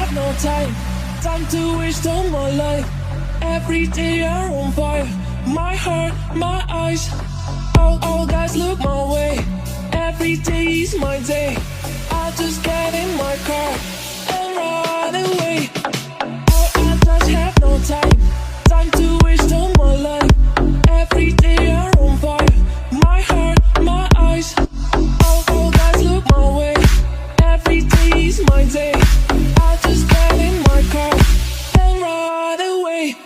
have no time to waste all my life. Every day I'm on fire, my heart, my eyes. All guys look my way, every day is my day. I just get in my car and ride away. I just have no time to waste all my life. Every day I'm on fire, my heart, my eyes. All guys look my way, every day is my day. I just get in my car and ride away.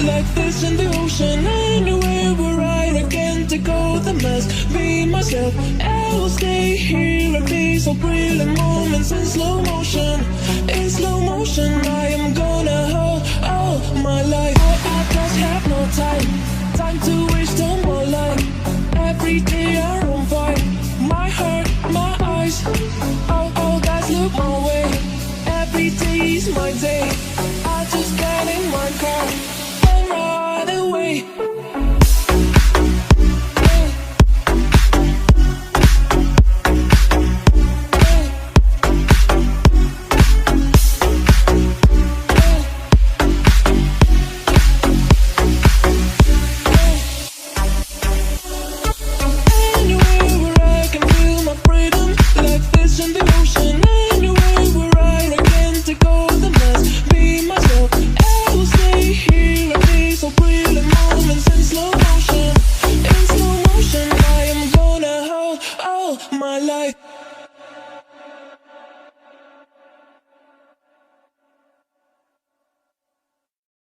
Like fish in the ocean, anywhere where I can take all the mess. Be myself, I will stay here and be so brilliant. Moments in slow motion, in slow motion. I am gonna hold all my life. I just have no time to waste all my life. Every day I'm on fire, my heart, my eyes. All guys look my way, every day is my day. I just get in my car and ride away. My life.